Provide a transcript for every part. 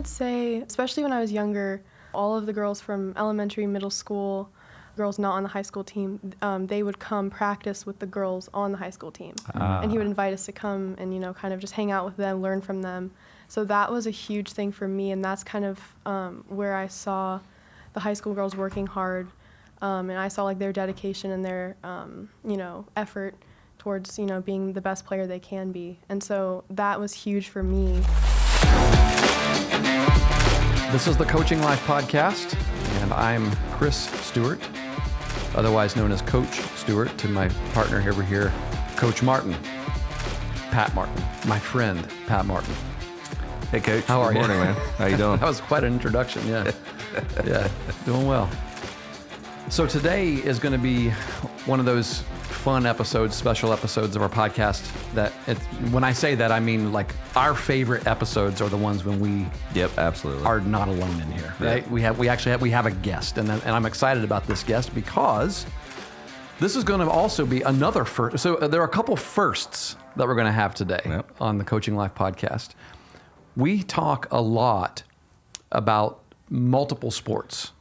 would say, especially when I was younger, all of the girls from elementary, middle school, girls not on the high school team, they would come practice with the girls on the high school team. And he would invite us to come and, kind of just hang out with them, learn from them. So that was a huge thing for me, and that's kind of where I saw the high school girls working hard, and I saw their dedication and their effort towards being the best player they can be. And so that was huge for me. This is the Coaching Life Podcast, and I'm Chris Stewart, otherwise known as Coach Stewart, to my partner over here, Coach Martin, Pat Martin, my friend, Pat Martin. Hey, Coach. How are you? Good morning, man. How you doing? That was quite an introduction, yeah. Yeah, doing well. So today is going to be one of those fun episodes, special episodes of our podcast that when I say that, I mean our favorite episodes are the ones when we absolutely are not alone in here, right? Yep. We actually have a guest, and I'm excited about this guest because this is going to also be another first. So there are a couple firsts that we're going to have today on the Coaching Life Podcast. We talk a lot about multiple sports.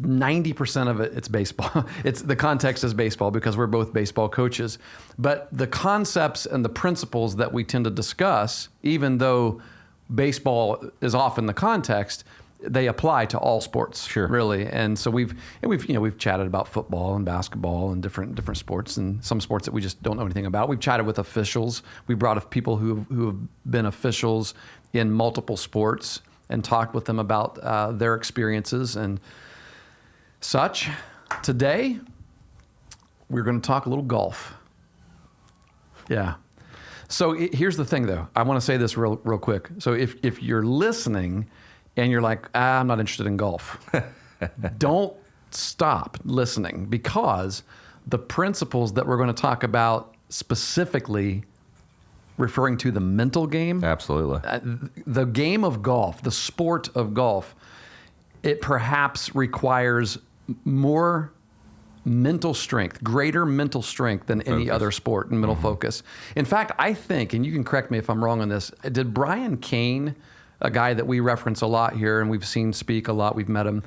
90% of it's baseball. The context is baseball because we're both baseball coaches. But the concepts and the principles that we tend to discuss, even though baseball is often the context, they apply to all sports, really. And so we've chatted about football and basketball and different sports, and some sports that we just don't know anything about. We've chatted with officials. We brought up people who have been officials in multiple sports and talked with them about their experiences and such. Today, we're going to talk a little golf. Yeah. So here's the thing, though. I want to say this real quick. So if you're listening and you're like, I'm not interested in golf, don't stop listening, because the principles that we're going to talk about specifically referring to the mental game. Absolutely. The game of golf, the sport of golf, it perhaps requires more mental strength, greater mental strength than any other sport and mental focus. In fact, I think, and you can correct me if I'm wrong on this, did Brian Cain, a guy that we reference a lot here and we've seen speak a lot, we've met him,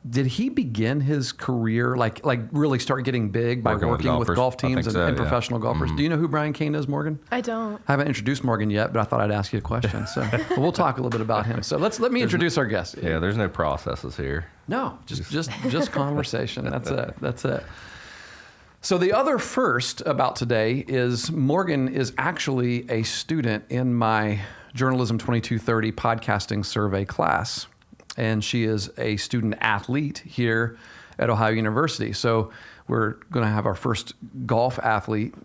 did he begin his career, like really start getting big by working with golf teams and professional golfers? Do you know who Brian Cain is, Morgan? I don't. I haven't introduced Morgan yet, but I thought I'd ask you a question. So we'll talk a little bit about him. So let me introduce our guest. Yeah, there's no processes here. No, just conversation. That's it. So the other first about today is Morgan is actually a student in my Journalism 2230 podcasting survey class. And she is a student athlete here at Ohio University. So we're going to have our first golf athlete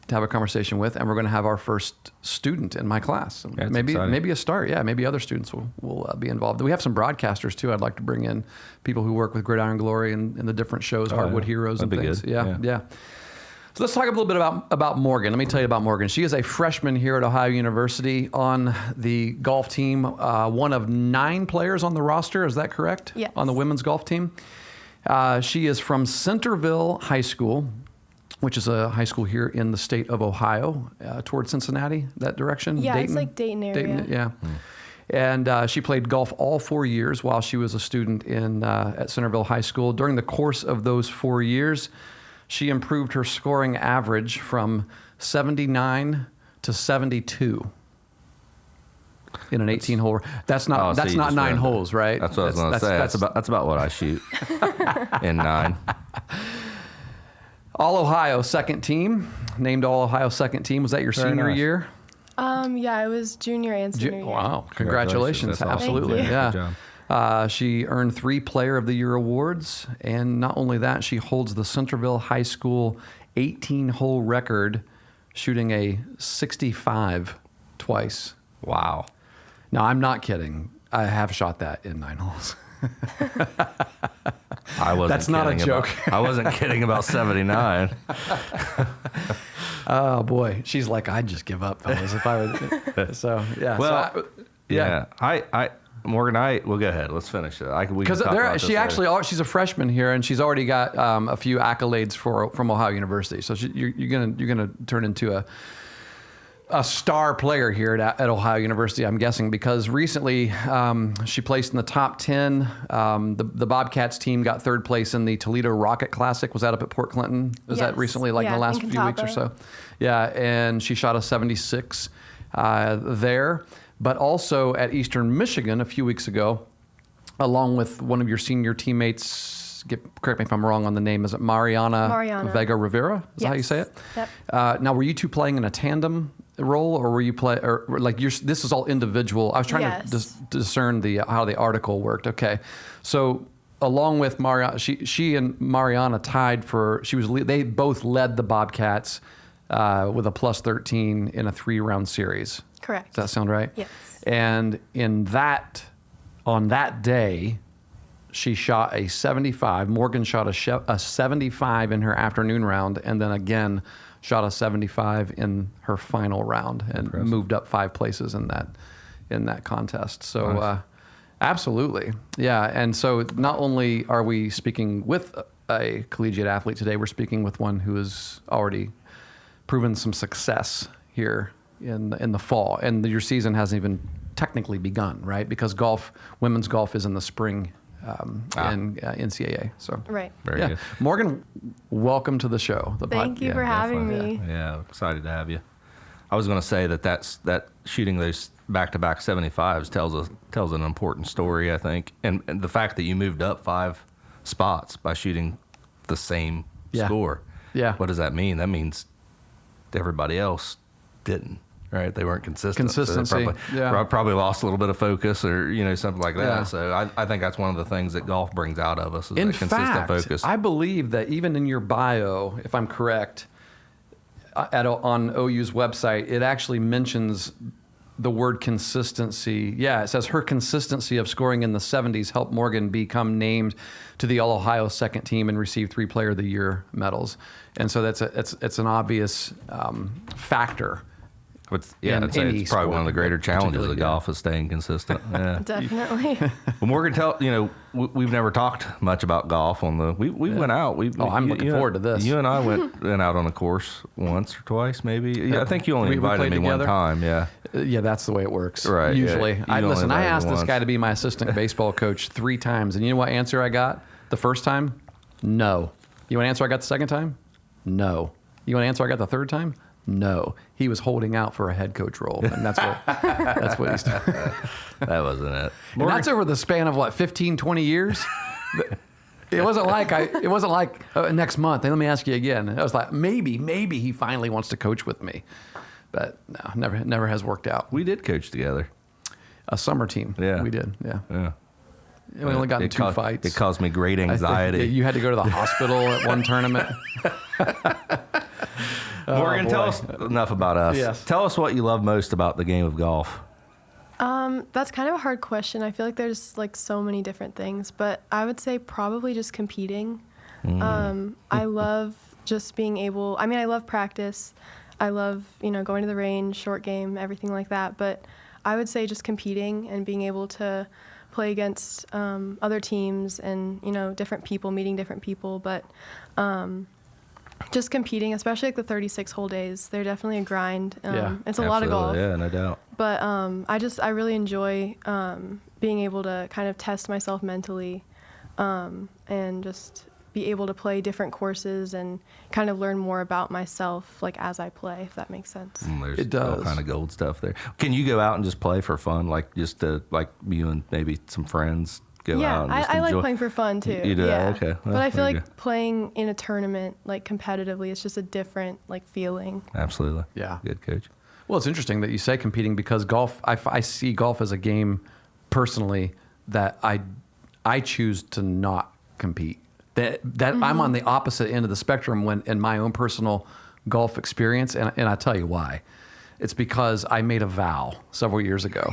to have a conversation with, and we're going to have our first student in my class. Yeah, maybe a start. Yeah, maybe other students will be involved. We have some broadcasters too. I'd like to bring in people who work with Gridiron Glory and the different shows, Hardwood Heroes and things. Good. Yeah. So let's talk a little bit about Morgan. Let me tell you about Morgan. She is a freshman here at Ohio University on the golf team, one of 9 players on the roster. Is that correct? Yes. On the women's golf team. She is from Centerville High School, which is a high school here in the state of Ohio, towards Cincinnati, that direction. Yeah, Dayton? it's like Dayton area. Yeah. And she played golf all 4 years while she was a student at Centerville High School. During the course of those 4 years, she improved her scoring average from 79 to 72 in an 18-hole. That's not 9 holes, right? That's what I was going to say. That's about what I shoot in 9. All-Ohio second team, named All-Ohio second team. Was that your senior year? Yeah, it was junior and senior year. Wow, congratulations. That's Absolutely. Thank you. Yeah. Good job. She earned 3 Player of the Year awards, and not only that, she holds the Centerville High School 18-hole record, shooting a 65 twice. Wow. Now, I'm not kidding. I have shot that in 9 holes. That's not a joke. I wasn't kidding about 79. Oh, boy. She's like, I'd just give up, fellas, if I were. So, yeah. Well, yeah. Morgan, we'll go ahead. Let's finish it. Because she's a freshman here, and she's already got a few accolades from Ohio University. So you're gonna turn into a star player here at Ohio University, I'm guessing, because recently she placed in the top 10. The Bobcats team got third place in the Toledo Rocket Classic. Was that up at Port Clinton? Was that recently, like in the last few weeks or so? Yeah, and she shot a 76 there. But also at Eastern Michigan a few weeks ago, along with one of your senior teammates, correct me if I'm wrong on the name, is it Mariana. Vega Rivera? Is that how you say it? Yep. Now, were you two playing in a tandem role, or were you this is all individual? I was trying to discern how the article worked. Okay. So along with Mariana, she and Mariana tied for, they both led the Bobcats with a plus 13 in a 3-round series. Correct. Does that sound right? Yes. And on that day, she shot a 75. Morgan shot a 75 in her afternoon round, and then again shot a 75 in her final round, and moved up 5 places in that contest. So, nice. Absolutely, yeah. And so, not only are we speaking with a collegiate athlete today, we're speaking with one who has already proven some success here in the fall, and your season hasn't even technically begun, right? Because women's golf is in the spring. In NCAA. So right. Very good. Morgan, welcome to the show. Thank you for having me. Yeah, excited to have you. I was going to say that shooting those back-to-back 75s tells an important story, I think, and the fact that you moved up 5 spots by shooting the same score. Yeah. What does that mean? That means everybody else didn't. Right, they weren't consistent. Consistency, so probably lost a little bit of focus, or something like that. Yeah. So I think that's one of the things that golf brings out of us is in that consistent fact, focus. I believe that even in your bio, if I'm correct, on OU's website, it actually mentions the word consistency. Yeah, it says her consistency of scoring in the 70s helped Morgan become named to the All-Ohio second team and receive 3 Player of the Year medals. And so it's an obvious factor. I'd say it's probably one of the greater challenges of golf is staying consistent. Yeah. Definitely. Well, Morgan, we've never talked much about golf we went out. I'm looking forward to this. You and I went out on a course once or twice, maybe. Yeah, I think you only invited me one time. Yeah. Yeah, that's the way it works. Right. Usually. Yeah. I asked this guy to be my assistant baseball coach 3 times, and you know what answer I got the first time? No. You want to answer I got the second time? No. You want to answer I got the third time? No, he was holding out for a head coach role, and that's what he's doing. That wasn't it. And that's over the span of 15, 20 years. It wasn't like next month. And let me ask you again. I was like, maybe he finally wants to coach with me, but no, never has worked out. We did coach together, a summer team. Yeah, we did. Yeah. We only got in 2 fights. It caused me great anxiety. You had to go to the hospital at one tournament. Morgan, tell us enough about us. Yes. Tell us what you love most about the game of golf. That's kind of a hard question. I feel like there's so many different things, but I would say probably just competing. I love just being able, I love practice. I love, going to the range, short game, everything like that. But I would say just competing and being able to play against other teams and, different people, meeting different people. But just competing, especially the 36-hole days, they're definitely a grind. It's a lot of golf. Yeah, no doubt. But I really enjoy being able to kind of test myself mentally and just be able to play different courses and kind of learn more about myself as I play, if that makes sense. It does. All kind of gold stuff there. Can you go out and just play for fun, just to you and maybe some friends? I like playing for fun too. You do? Yeah. Okay. Well, but I feel like playing in a tournament, competitively, it's just a different feeling. Absolutely. Yeah. Good coach. Well, it's interesting that you say competing because golf, I see golf as a game personally that I choose to not compete. That I'm on the opposite end of the spectrum when in my own personal golf experience, and I tell you why. It's because I made a vow several years ago.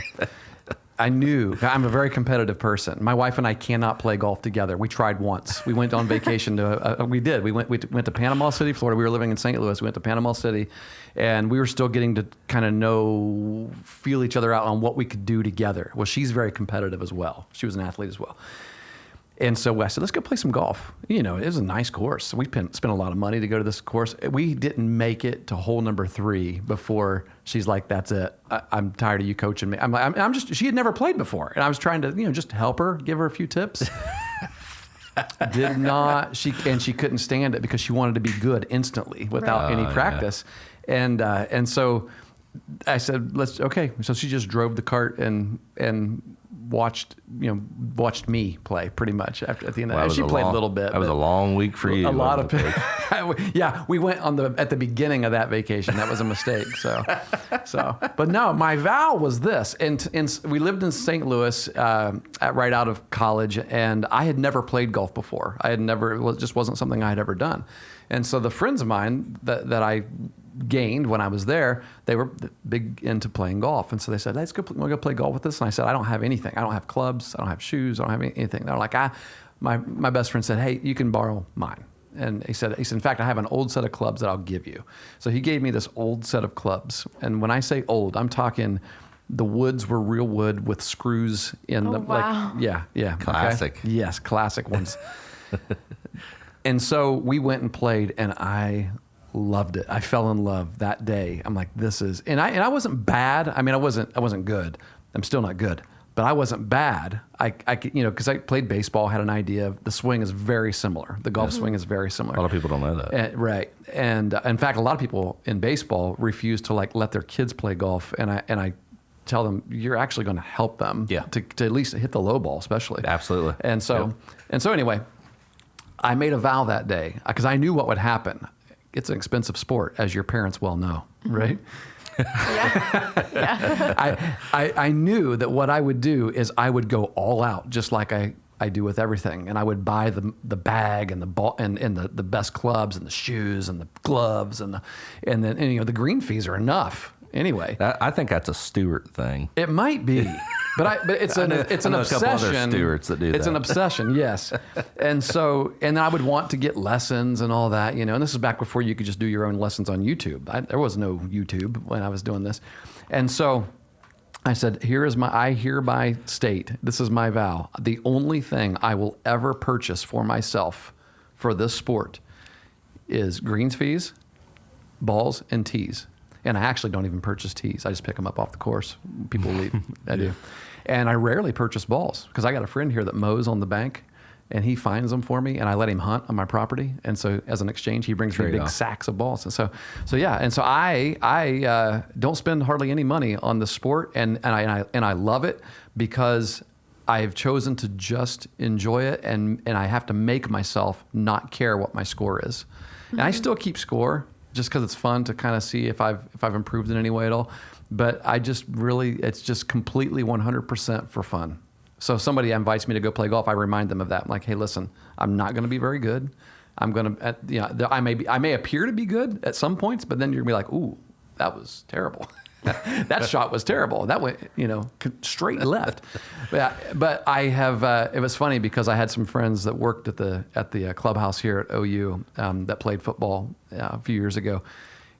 I knew I'm a very competitive person. My wife and I cannot play golf together. We tried once. We went on vacation to. We went to Panama City, Florida. We were living in St. Louis. We went to Panama City, and we were still getting to kind of feel each other out on what we could do together. Well, she's very competitive as well. She was an athlete as well. And so I said, let's go play some golf. You know, it was a nice course. We spent a lot of money to go to this course. We didn't make it to hole number 3 before she's like, that's it. I'm tired of you coaching me. She had never played before. And I was trying to, just help her, give her a few tips. Did not. She couldn't stand it because she wanted to be good instantly without any practice. Yeah. And so I said, okay. So she just drove the cart and watched me play pretty much at the end of the day. She played a little bit. That was a long week for you. A lot of yeah, we went at the beginning of that vacation. That was a mistake. So but no, my vow was this. And we lived in St. Louis right out of college, and I had never played golf before. It just wasn't something I had ever done. And so the friends of mine that I gained when I was there, they were big into playing golf. And so they said, we'll go play golf with us. And I said, I don't have anything. I don't have clubs. I don't have shoes. I don't have anything. They're like, my best friend said, hey, you can borrow mine. And he said, in fact, I have an old set of clubs that I'll give you. So he gave me this old set of clubs. And when I say old, I'm talking the woods were real wood with screws in them. Wow. Like, yeah. Classic. Okay? Yes, classic ones. And so we went and played, and I loved it. I fell in love that day. I'm like, this is, and I wasn't bad. I mean, I wasn't good. I'm still not good, but I wasn't bad. I could, because I played baseball, had an idea. The swing is very similar. The golf swing is very similar. A lot of people don't know that. Right. And in fact, a lot of people in baseball refuse to let their kids play golf. And I tell them, you're actually going to help them to at least hit the low ball, especially. Absolutely. And so anyway, I made a vow that day because I knew what would happen. It's an expensive sport, as your parents well know, right? Yeah. I knew that what I would do is I would go all out, just like I do with everything, and I would buy the bag and the ball and the best clubs and the shoes and the gloves and the green fees are enough. Anyway, I think that's a Stewart thing. It might be, but it's an obsession. A couple other Stewarts that do that. It's an obsession, yes. And I would want to get lessons and all that, And this is back before you could just do your own lessons on YouTube. There was no YouTube when I was doing this, and so I said, I hereby state, this is my vow. The only thing I will ever purchase for myself for this sport is greens fees, balls, and tees. And I actually don't even purchase tees. I just pick them up off the course. People leave. I do. And I rarely purchase balls because I got a friend here that mows on the bank, and he finds them for me, and I let him hunt on my property. And so as an exchange, he brings me big sacks of balls. And so yeah. And so I don't spend hardly any money on the sport, and I love it because I've chosen to just enjoy it, and I have to make myself not care what my score is. Mm-hmm. And I still keep score, just because it's fun to kind of see if I've improved in any way at all. But it's just completely 100% for fun. So if somebody invites me to go play golf, I remind them of that. I'm like, hey, listen, I'm not going to be very good. I'm going to, I may appear to be good at some points, but then you're going to be like, ooh, that was terrible. That shot was terrible. That went, straight left. But I have. It was funny because I had some friends that worked at the clubhouse here at OU that played football a few years ago,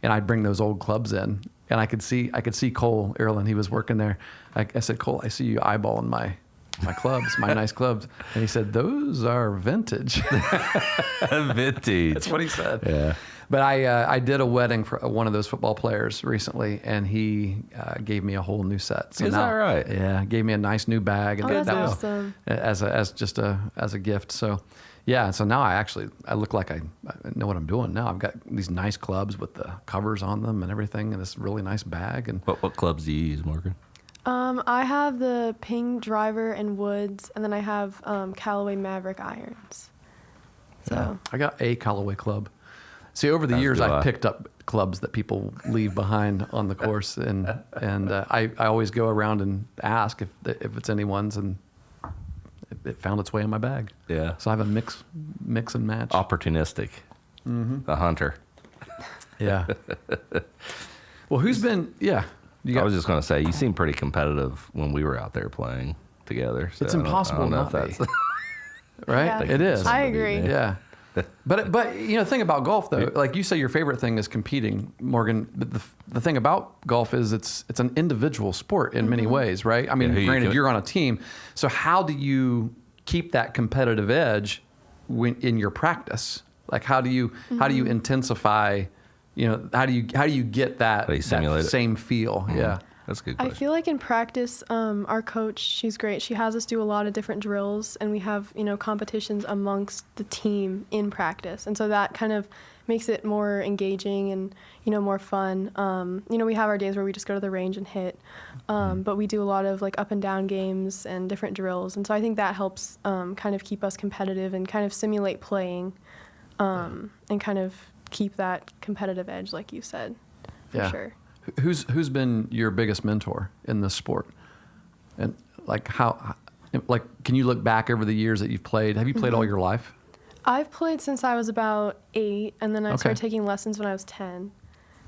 and I'd bring those old clubs in, and I could see Cole Ireland. He was working there. I said, Cole, I see you eyeballing my clubs, my nice clubs, and he said, those are vintage. Vintage. That's what he said. Yeah. But I did a wedding for one of those football players recently, and he gave me a whole new set. So is that right? Yeah, gave me a nice new bag, and that's that awesome. was as a gift. So yeah, so now I look like I know what I'm doing now. I've got these nice clubs with the covers on them and everything, and this really nice bag. And what clubs do you use, Morgan? I have the Ping Driver and Woods, and then I have Callaway Maverick irons. So yeah, I got a Callaway club. See, over the years, I've picked up clubs that people leave behind on the course, and I always go around and ask if it's anyone's, and it found its way in my bag. Yeah. So I have a mix and match. Opportunistic. Mm-hmm. A hunter. Yeah. Well, who's been? Yeah. I was just going to say, you seem pretty competitive when we were out there playing together. So it's impossible not to be. Right? Yeah. It is. I agree. Yeah. But the thing about golf though, like you say, your favorite thing is competing, Morgan. But the thing about golf is it's an individual sport in many ways, right? I mean, granted, you're on a team. So how do you keep that competitive edge in your practice? Like how do you intensify? How do you get that, that same feel? Mm-hmm. Yeah. That's a good question. I feel like in practice, our coach, she's great. She has us do a lot of different drills, and we have, competitions amongst the team in practice. And so that kind of makes it more engaging and, more fun. We have our days where we just go to the range and hit, but we do a lot of like up and down games and different drills. And so I think that helps kind of keep us competitive and kind of simulate playing and kind of keep that competitive edge, like you said, for sure. Who's been your biggest mentor in this sport? And can you look back over the years that you've played? Have you played all your life? I've played since I was about 8, and then I started taking lessons when I was 10.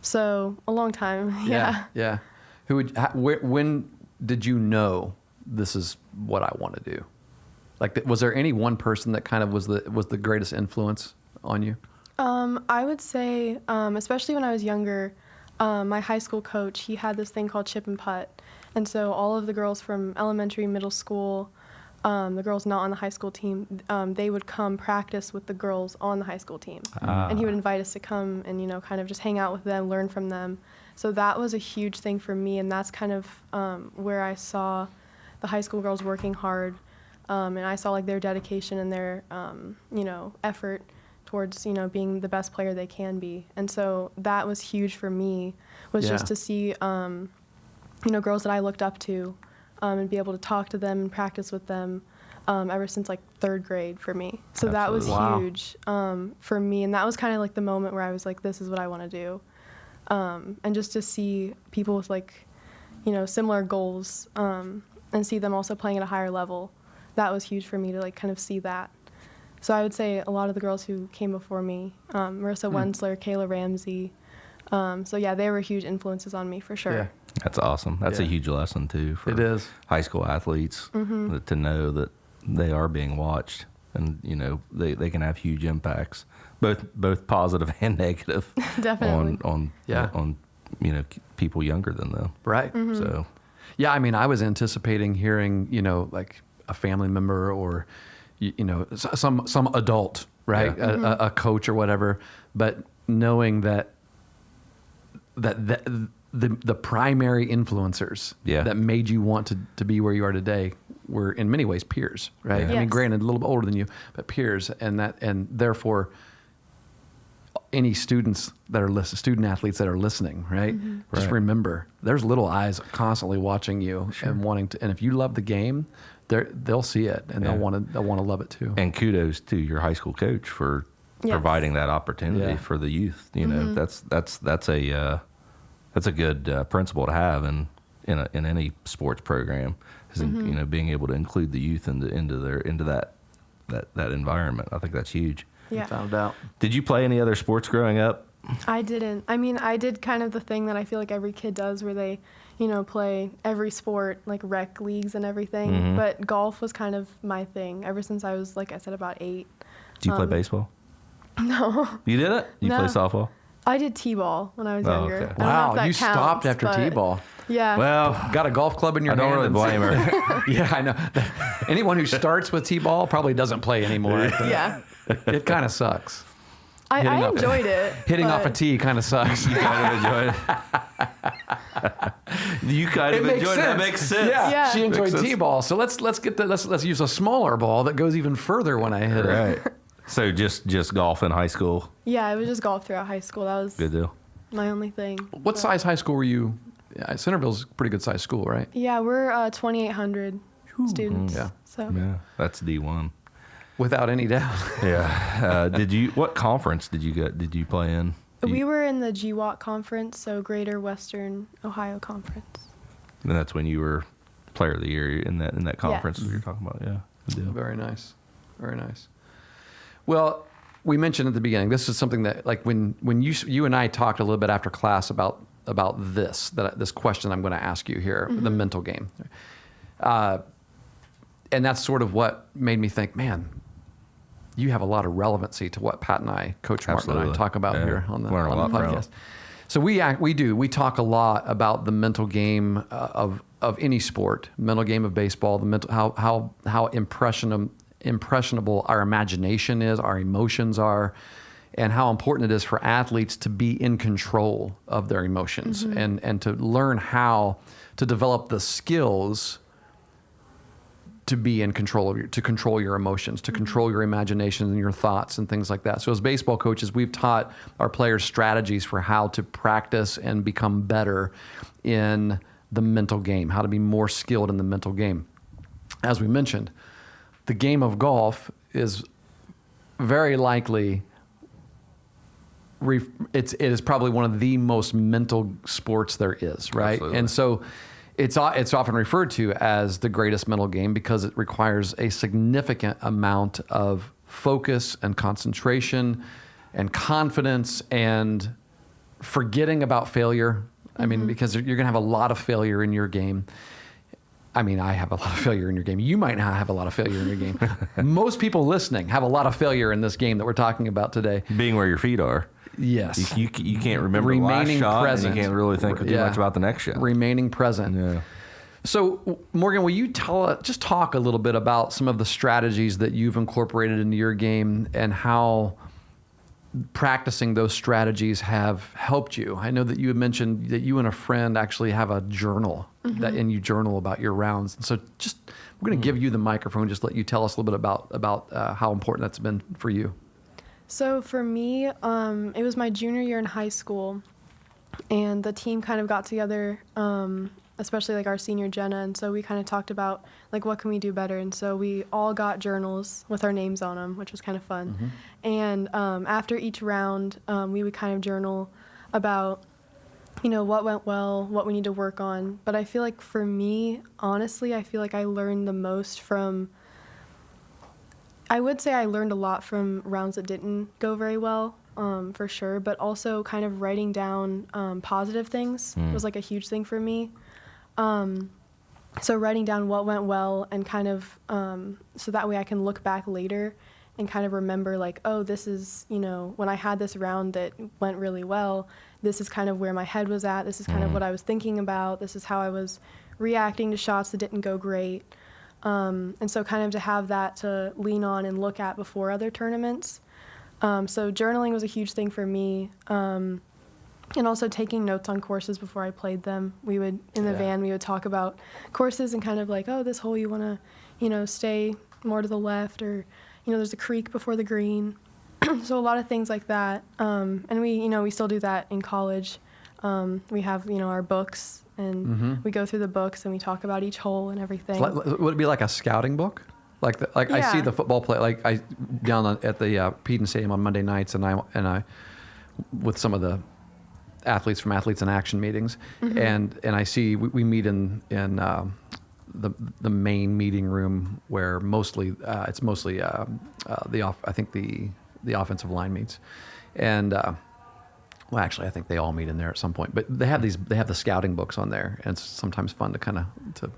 So a long time. Yeah. When did you know this is what I want to do? Like, was there any one person that kind of was the greatest influence on you? I would say, especially when I was younger, my high school coach, he had this thing called chip and putt. And so all of the girls from elementary, middle school, the girls not on the high school team, they would come practice with the girls on the high school team. And he would invite us to come and, kind of just hang out with them, learn from them. So that was a huge thing for me. And that's kind of where I saw the high school girls working hard. And I saw like their dedication and their, effort towards, being the best player they can be. And so that was huge for me, was just to see, girls that I looked up to and be able to talk to them and practice with them ever since like 3rd grade for me. So that was huge for me. And that was kind of like the moment where I was like, this is what I want to do. And just to see people with like, similar goals and see them also playing at a higher level, that was huge for me to like kind of see that. So I would say a lot of the girls who came before me, Marissa Wensler, Kayla Ramsey. They were huge influences on me for sure. Yeah. That's awesome. That's a huge lesson too for high school athletes to know that they are being watched and they can have huge impacts, both positive and negative. Definitely. on people younger than them. Right. So I mean, I was anticipating hearing like a family member or some adult, right? A coach or whatever, but knowing that the primary influencers that made you want to be where you are today were in many ways peers, right? Yeah. I mean, granted, a little bit older than you, but peers, and therefore any student athletes that are listening, right? Just remember, there's little eyes constantly watching you and wanting to, and if you love the game, they'll see it and they'll want to love it too. And kudos to your high school coach for providing that opportunity for the youth. That's a good principle to have in any sports program. Is being able to include the youth into that environment. I think that's huge. Yeah. Without a doubt. Did you play any other sports growing up? I didn't. I mean, I did kind of the thing that I feel like every kid does where they, play every sport, like rec leagues and everything. But golf was kind of my thing ever since I was, like I said, about 8. Did you play baseball? No. You didn't? You play softball? I did t-ball when I was younger. Okay. I don't know if Wow, that you counts, stopped after but t-ball. Yeah. Well, Got a golf club in your I hand. don't really blame her. Yeah, I know. Anyone who starts with t-ball probably doesn't play anymore. Yeah. It kind of sucks. I enjoyed it. Hitting off a tee kind of sucks. You kind of enjoyed it. You kind of enjoyed it. That makes sense. Yeah. She enjoyed t-ball. So let's use a smaller ball that goes even further when I hit it. Right. So just golf in high school. Yeah, it was just golf throughout high school. That was Good deal. my only thing. What size high school were you? Centerville's a pretty good size school, right? Yeah, we're 2,800 students. Yeah. So Yeah, that's D1. Without any doubt. Yeah. What conference did you play in? we were in the GWAT conference, so Greater Western Ohio Conference. And that's when you were player of the year in that conference we were talking about. Yeah. Good deal. Very nice. Very nice. Well, we mentioned at the beginning, this is something that, like, when you and I talked a little bit after class about this question I'm going to ask you here, the mental game. And that's sort of what made me think, man, you have a lot of relevancy to what Pat and I, Coach Martin and I talk about here on the podcast. So we talk a lot about the mental game of any sport, mental game of baseball, the mental how impressionable our imagination is, our emotions are, and how important it is for athletes to be in control of their emotions and to learn how to develop the skills to be in control of to control your emotions, to control your imagination and your thoughts and things like that. So as baseball coaches, we've taught our players strategies for how to practice and become better in the mental game, how to be more skilled in the mental game. As we mentioned, the game of golf is very likely it is probably one of the most mental sports there is, right? Absolutely. And so it's often referred to as the greatest mental game because it requires a significant amount of focus and concentration and confidence and forgetting about failure. I mean, because you're going to have a lot of failure in your game. I mean, I have a lot of failure in your game. You might not have a lot of failure in your game. Most people listening have a lot of failure in this game that we're talking about today. Being where your feet are. Yes. You can't remember Remaining the last shot, present. and you can't really think too much about the next shot. Remaining present. Yeah. So, Morgan, will you just talk a little bit about some of the strategies that you've incorporated into your game and how practicing those strategies have helped you? I know that you had mentioned that you and a friend actually have a journal and you journal about your rounds. And so we're going to give you the microphone, just let you tell us a little bit about how important that's been for you. So for me, it was my junior year in high school, and the team kind of got together, especially like our senior Jenna, and so we kind of talked about like what can we do better, and so we all got journals with our names on them, which was kind of fun. And after each round, we would kind of journal about, you know, what went well, what we need to work on. But I feel like for me, honestly, I feel like I learned the most from, I would say I learned a lot from rounds that didn't go very well, for sure, but also kind of writing down positive things was like a huge thing for me. So writing down what went well and kind of, so that way I can look back later and kind of remember like, oh, this is, you know, when I had this round that went really well, this is kind of where my head was at. This is kind of what I was thinking about. This is how I was reacting to shots that didn't go great. And so kind of to have that to lean on and look at before other tournaments. So journaling was a huge thing for me. And also taking notes on courses before I played them. We would, in the van, we would talk about courses and kind of like, oh, this hole you want to, you know, stay more to the left, or, you know, there's a creek before the green. So a lot of things like that. And we, you know, we still do that in college. We have, you know, our books, and we go through the books and we talk about each hole and everything. Would it be like a scouting book? I see the football play, like I down at the Peden Stadium on Monday nights, and I with some of the athletes from Athletes in Action meetings, and I see we meet in the main meeting room where it's mostly I think the offensive line meets, and well, actually I think they all meet in there at some point, but they have the scouting books on there, and it's sometimes fun to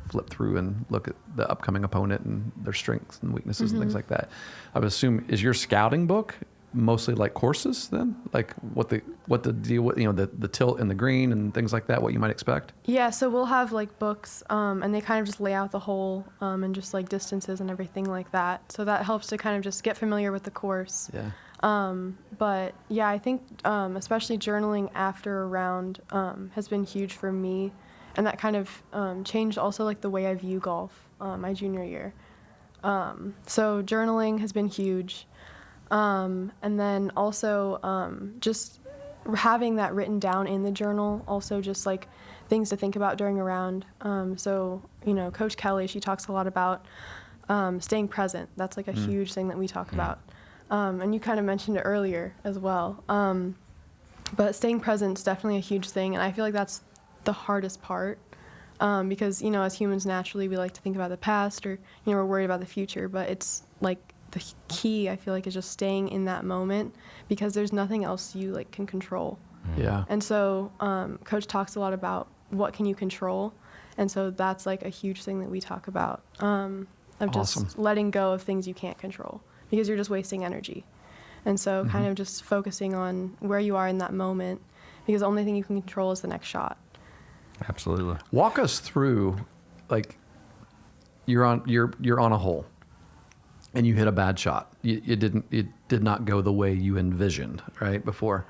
flip through and look at the upcoming opponent and their strengths and weaknesses and things like that. I would assume, is your scouting book mostly like courses then, like what the deal with, you know, the tilt and the green and things like that, what you might expect? Yeah, so we'll have like books, and they kind of just lay out the hole, and just like distances and everything like that. So that helps to kind of just get familiar with the course. Yeah. But yeah, I think especially journaling after a round has been huge for me, and that kind of changed also like the way I view golf my junior year. So journaling has been huge. And then also just having that written down in the journal, also just like things to think about during a round. So, you know, Coach Kelly, she talks a lot about staying present. That's like a huge thing that we talk about. And you kind of mentioned it earlier as well. But staying present is definitely a huge thing, and I feel like that's the hardest part. Because, you know, as humans, naturally, we like to think about the past, or, you know, we're worried about the future, but it's like the key, I feel like, is just staying in that moment, because there's nothing else you like can control. Yeah. And so Coach talks a lot about what can you control, and so that's like a huge thing that we talk about, of just letting go of things you can't control, because you're just wasting energy. And so kind of just focusing on where you are in that moment, because the only thing you can control is the next shot. Absolutely. Walk us through, like, you're on a hole. and you hit a bad shot. It did not go the way you envisioned, right, before.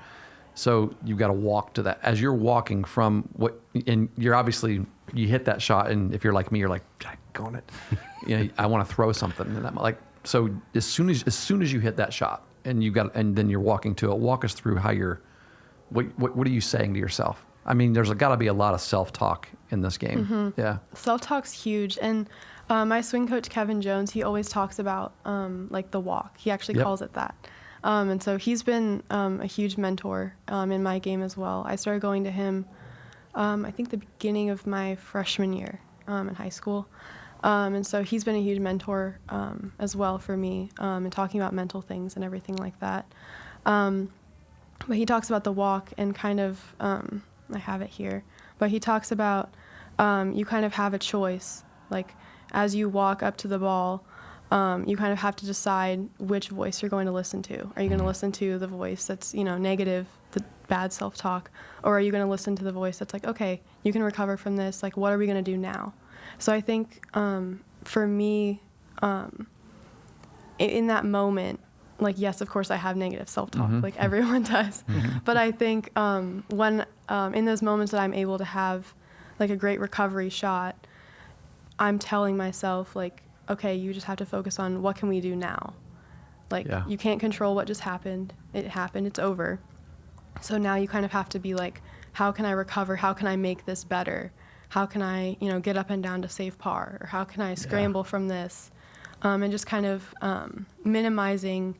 So you've got to walk to that. As you're walking from and you're obviously, you hit that shot, and if you're like me, you're like, go on it. I want to throw something in that. So as soon as you hit that shot, and then you're walking to it, walk us through how what are you saying to yourself? I mean, there's got to be a lot of self-talk in this game. Mm-hmm. Yeah. Self-talk's huge. And my swing coach, Kevin Jones, he always talks about the walk. He actually calls it that. And so he's been a huge mentor in my game as well. I started going to him, I think the beginning of my freshman year in high school. And so he's been a huge mentor as well for me in talking about mental things and everything like that. But he talks about the walk and kind of, I have it here, but he talks about you kind of have a choice. Like as you walk up to the ball, you kind of have to decide which voice you're going to listen to. Are you going to listen to the voice that's, negative, the bad self-talk, or are you going to listen to the voice that's like, okay, you can recover from this. Like, what are we going to do now? So I think for me, in that moment, yes, of course I have negative self-talk, like everyone does. But I think when in those moments that I'm able to have a great recovery shot, I'm telling myself okay, you just have to focus on what can we do now. You can't control what just happened. It happened, it's over. So now you kind of have to be how can I recover? How can I make this better? How can I, get up and down to save par? Or how can I scramble from this? And just kind of minimizing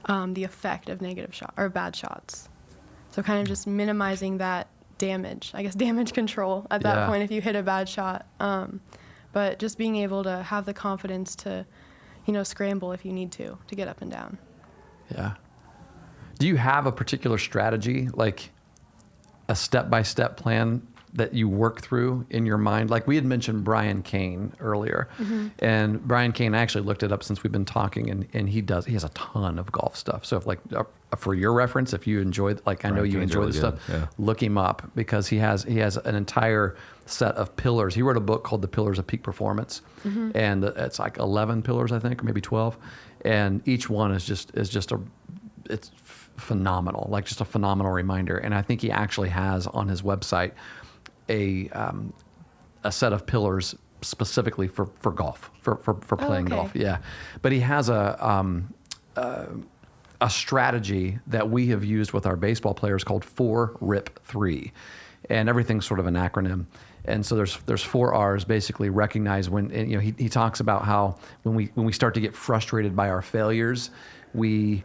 the effect of negative shot or bad shots. So kind of just minimizing that damage, damage control at that point if you hit a bad shot. But just being able to have the confidence to, scramble if you need to get up and down. Yeah. Do you have a particular strategy, like a step-by-step plan that you work through in your mind? Like we had mentioned Brian Cain earlier, and Brian Cain, I actually looked it up since we've been talking, and he has a ton of golf stuff. So if for your reference, if you enjoy, I know you enjoy this stuff, look him up because he has an entire set of pillars. He wrote a book called The Pillars of Peak Performance, and it's 11 pillars, I think, or maybe 12, and each one is just it's phenomenal, just a phenomenal reminder. And I think he actually has on his website a set of pillars specifically for golf, for playing golf. Yeah. But he has a strategy that we have used with our baseball players called 4-RIP-3. And everything's sort of an acronym. And so there's 4 R's, basically recognize when, he talks about how when we start to get frustrated by our failures, we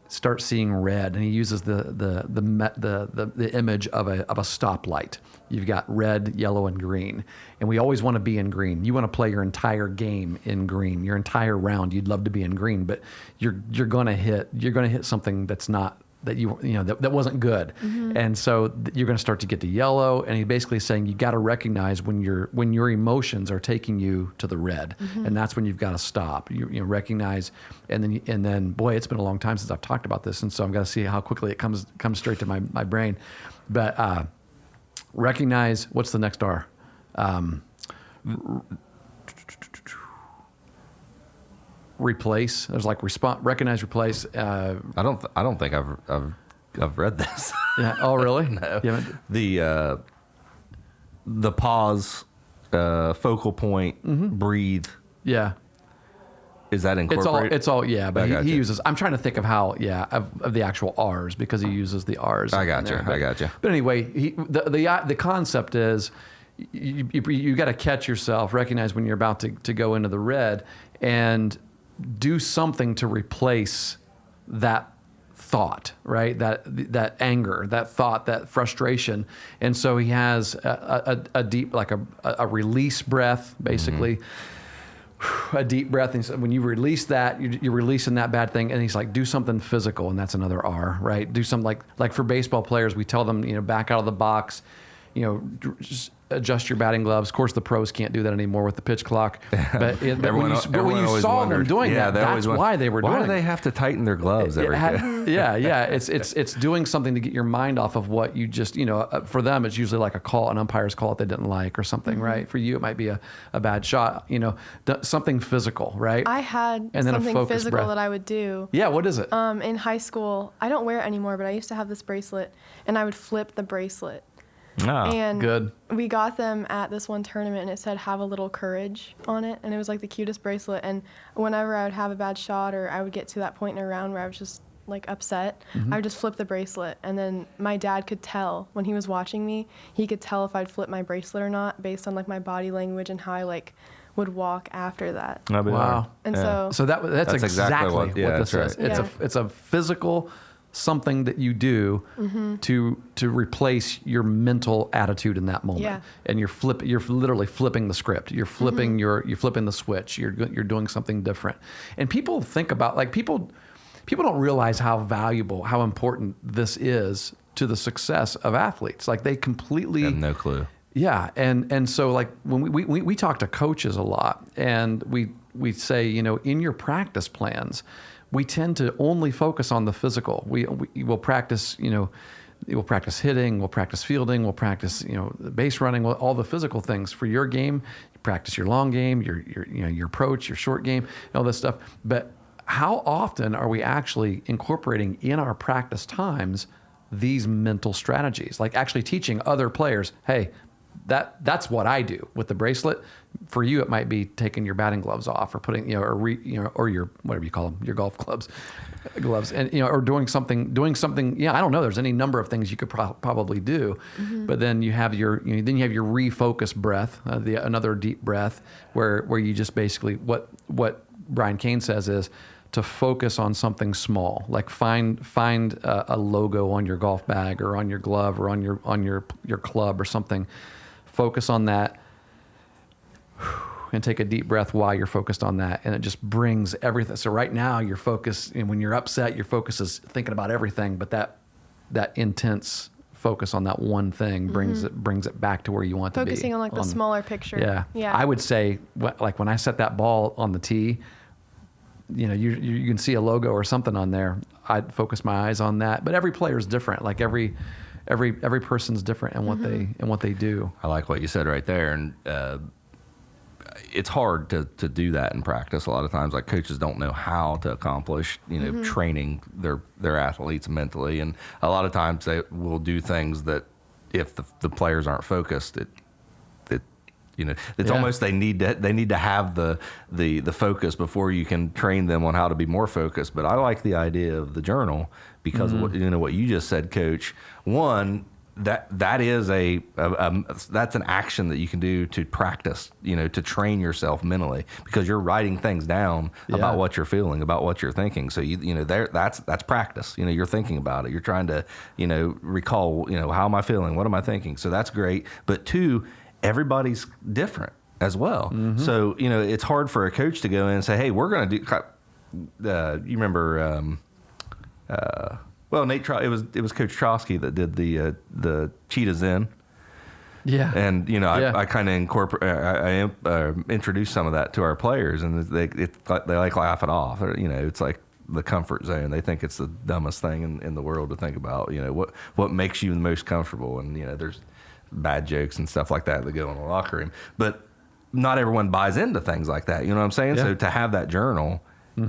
start seeing red, and he uses the image of a stoplight. You've got red, yellow, and green, and we always want to be in green. You want to play your entire game in green, your entire round. You'd love to be in green, but you're going to hit something that's not that wasn't good, and so you're going to start to get to yellow. And he's basically saying you got to recognize when your emotions are taking you to the red, and that's when you've got to stop. You recognize, and then boy, it's been a long time since I've talked about this, and so I'm going to see how quickly it comes straight to my brain. But recognize, what's the next R? Replace. There's recognize, replace. I don't think I've read this. Yeah. Oh, really? No. The pause, focal point, breathe. Yeah. Is that incorporated? It's all. Yeah. But he uses. I'm trying to think of how. Yeah. Of the actual R's, because he uses the R's. I got you. But anyway, the concept is you got to catch yourself, recognize when you're about to go into the red, and do something to replace that thought, right? That anger, that thought, that frustration. And so he has a deep, a release breath, basically. A deep breath. And so when you release that, you're releasing that bad thing. And he's like, do something physical. And that's another R, right? Do something like for baseball players, we tell them, back out of the box. just adjust your batting gloves. Of course, the pros can't do that anymore with the pitch clock. But when you saw them doing that, that's why they were doing it. Why do they have to tighten their gloves every day? Yeah. It's doing something to get your mind off of what you just, for them, it's usually like an umpire's call that they didn't like or something, right? For you, it might be a bad shot, something physical, right? I had and then something physical that I would do. Yeah, what is it? In high school, I don't wear it anymore, but I used to have this bracelet, and I would flip the bracelet. Oh, and good. We got them at this one tournament, and it said "Have a little courage" on it, and it was like the cutest bracelet. And whenever I would have a bad shot, or I would get to that point in a round where I was just like upset, I would just flip the bracelet, and then my dad could tell when he was watching me. He could tell if I'd flip my bracelet or not based on like my body language and how I like would walk after that. Wow. And so that's exactly what this is. Right. It's a physical something that you do to replace your mental attitude in that moment. Yeah. And you're literally flipping the script. You're flipping you're flipping the switch. You're doing something different. And people think about people don't realize how valuable, how important this is to the success of athletes. Like they completely have no clue. Yeah, and so like when we talk to coaches a lot, and we say, in your practice plans, we tend to only focus on the physical. We will practice, we'll practice hitting, we'll practice fielding, we'll practice, base running, all the physical things for your game. You practice your long game, your approach, your short game, and all this stuff. But how often are we actually incorporating in our practice times these mental strategies, like actually teaching other players, hey, that's what I do with the bracelet. For you, it might be taking your batting gloves off, or putting, or your whatever you call them, your golf gloves, and or doing something. Yeah, I don't know. There's any number of things you could probably do, but then you have your refocus breath, another deep breath, where you just basically what Brian Cain says is to focus on something small, like find a logo on your golf bag or on your glove or on your club or something. Focus on that and take a deep breath while you're focused on that. And it just brings everything. So right now your focus, and when you're upset, your focus is thinking about everything, but that intense focus on that one thing brings it back to where you want to be. Focusing on like the smaller picture. Yeah. I would say like when I set that ball on the tee, you can see a logo or something on there. I'd focus my eyes on that. But every player is different. Like every person's different in what they do. I like what you said right there, and it's hard to do that in practice. A lot of times, like coaches don't know how to accomplish training their athletes mentally, and a lot of times they will do things that if the players aren't focused, it's almost they need to have the focus before you can train them on how to be more focused. But I like the idea of the journal because of what you just said, Coach. One, that is that's an action that you can do to practice, to train yourself mentally, because you're writing things down about what you're feeling, about what you're thinking. So that's practice. You're thinking about it. You're trying to recall, how am I feeling? What am I thinking? So that's great. But two, everybody's different as well. So, it's hard for a coach to go in and say, hey, we're going to do, you remember, Nate, it was Coach Trosky that did the Cheetahs In. Yeah. And, I kind of I introduced some of that to our players, and they like laugh it off. It's like the comfort zone. They think it's the dumbest thing in the world to think about, what makes you the most comfortable. And, there's bad jokes and stuff like that go in the locker room, but not everyone buys into things like that. You know what I'm saying? Yeah. So to have that journal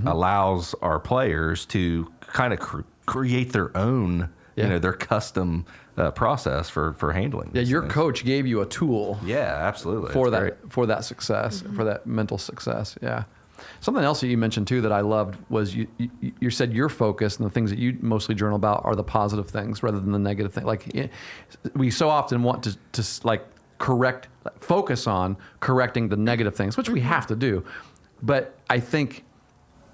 allows our players to kind of create their own, their custom process for handling. Yeah, your coach gave you a tool. Yeah, absolutely. For that success, for that mental success. Yeah. Something else that you mentioned too that I loved was you said your focus and the things that you mostly journal about are the positive things rather than the negative thing. Like we so often want to focus on correcting the negative things, which we have to do. But I think